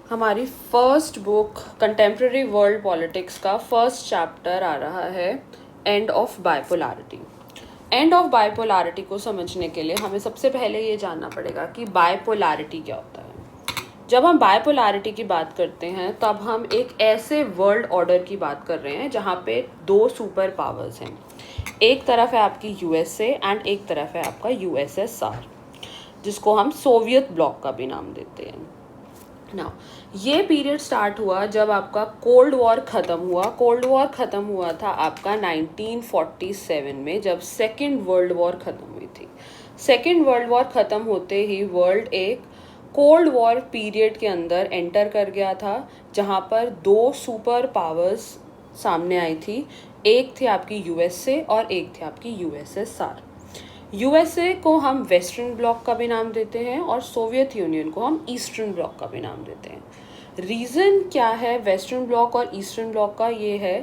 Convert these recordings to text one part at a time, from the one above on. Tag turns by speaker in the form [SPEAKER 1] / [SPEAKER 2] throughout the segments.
[SPEAKER 1] हमारी first book contemporary world politics का first chapter आ रहा है end of bipolarity. End of bipolarity को समझने के लिए हमें सबसे पहले ये जानना पड़ेगा कि बाइपोलैरिटी क्या होता है। जब हम बाइपोलैरिटी की बात करते हैं तब हम एक ऐसे वर्ल्ड ऑर्डर की बात कर रहे हैं जहाँ पे दो सुपर पावर्स हैं। एक तरफ है आपकी यूएसए एंड एक तरफ है आपका यूएसएसआर, जिसको हम सोवियत ब्लॉक का भी नाम देते हैं ना। ये पीरियड स्टार्ट हुआ जब आपका कोल्ड वॉर ख़त्म हुआ। कोल्ड वॉर ख़त्म हुआ था आपका 1947 में, जब सेकेंड वर्ल्ड वॉर ख़त्म हुई थी। सेकेंड वर्ल्ड वॉर ख़त्म होते ही वर्ल्ड एक कोल्ड वॉर पीरियड के अंदर एंटर कर गया था, जहाँ पर दो सुपर पावर्स सामने आई थी। एक थी आपकी यूएसए और एक थी आपकी यूएसएसआर। यूएसए को हम वेस्टर्न ब्लॉक का भी नाम देते हैं और सोवियत यूनियन को हम ईस्टर्न ब्लॉक का भी नाम देते हैं। रीज़न क्या है वेस्टर्न ब्लॉक और ईस्टर्न ब्लॉक का? ये है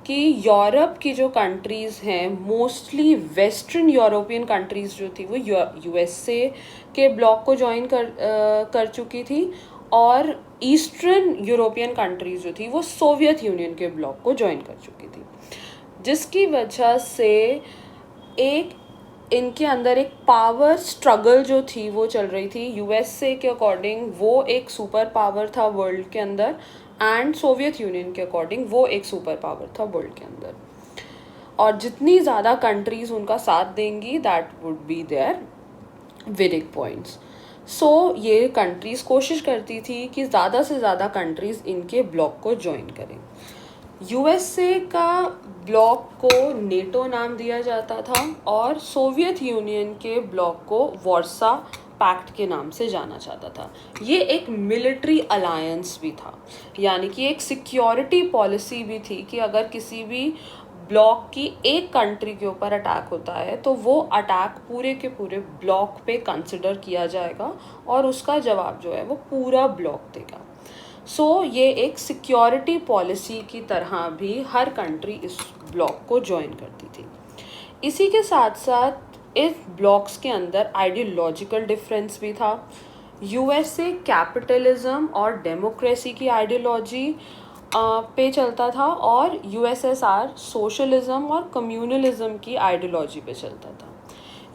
[SPEAKER 1] कि यूरोप की जो कंट्रीज़ हैं, मोस्टली वेस्टर्न यूरोपियन कंट्रीज़ जो थी वो यूएसए के ब्लॉक को ज्वाइन कर चुकी थी, और ईस्टर्न यूरोपियन कंट्रीज़ जो थी वो सोवियत यूनियन के ब्लॉक को ज्वाइन कर चुकी थी, जिसकी वजह से एक इनके अंदर एक पावर स्ट्रगल जो थी वो चल रही थी। यूएसए के अकॉर्डिंग वो एक सुपर पावर था वर्ल्ड के अंदर, एंड सोवियत यूनियन के अकॉर्डिंग वो एक सुपर पावर था वर्ल्ड के अंदर। और जितनी ज़्यादा कंट्रीज़ उनका साथ देंगी that would be their winning points. So ये कंट्रीज़ कोशिश करती थी कि ज़्यादा से ज़्यादा कंट्रीज़ इनके ब्लॉक को ज्वाइन करें। यूएसए का ब्लॉक को नेटो नाम दिया जाता था और सोवियत यूनियन के ब्लॉक को वार्सा पैक्ट के नाम से जाना जाता था। ये एक मिलिट्री अलायंस भी था, यानी कि एक सिक्योरिटी पॉलिसी भी थी कि अगर किसी भी ब्लॉक की एक कंट्री के ऊपर अटैक होता है तो वो अटैक पूरे के पूरे ब्लॉक पे कंसिडर किया जाएगा और उसका जवाब जो है वो पूरा ब्लॉक देगा। ये एक सिक्योरिटी पॉलिसी की तरह भी हर कंट्री इस ब्लॉक को ज्वाइन करती थी। इसी के साथ साथ इस ब्लॉक्स के अंदर आइडियोलॉजिकल डिफरेंस भी था। यूएसए कैपिटलिज्म और डेमोक्रेसी की आइडियोलॉजी पे चलता था और यूएसएसआर सोशलिज्म और कम्युनलिज्म की आइडियोलॉजी पे चलता था।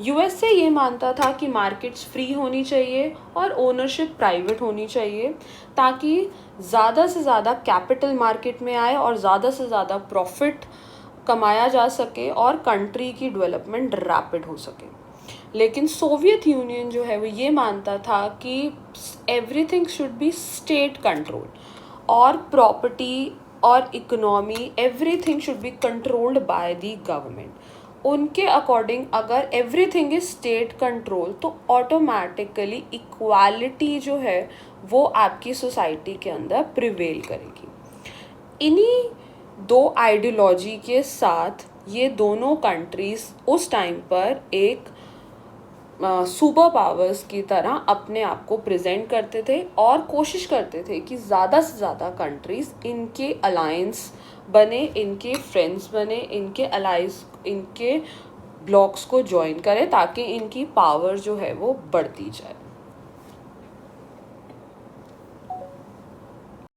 [SPEAKER 1] यूएसए ये मानता था कि मार्केट्स फ्री होनी चाहिए और ओनरशिप प्राइवेट होनी चाहिए, ताकि ज़्यादा से ज़्यादा कैपिटल मार्केट में आए और ज़्यादा से ज़्यादा प्रॉफिट कमाया जा सके और कंट्री की डेवलपमेंट रैपिड हो सके। लेकिन सोवियत यूनियन जो है वो ये मानता था कि everything should be state control, और प्रॉपर्टी और economy everything should be controlled by the government. उनके अकॉर्डिंग अगर एवरीथिंग इज स्टेट कंट्रोल तो ऑटोमेटिकली इक्वालिटी जो है वो आपकी सोसाइटी के अंदर प्रिवेल करेगी। इन्हीं दो आइडियोलॉजी के साथ ये दोनों कंट्रीज़ उस टाइम पर एक सुपर पावर्स की तरह अपने आप को प्रेजेंट करते थे और कोशिश करते थे कि ज़्यादा से ज़्यादा कंट्रीज़ इनके अलायंस बने, इनके फ्रेंड्स बने, इनके अलाइज इनके ब्लॉक्स को ज्वाइन करें, ताकि इनकी पावर जो है वो बढ़ती जाए।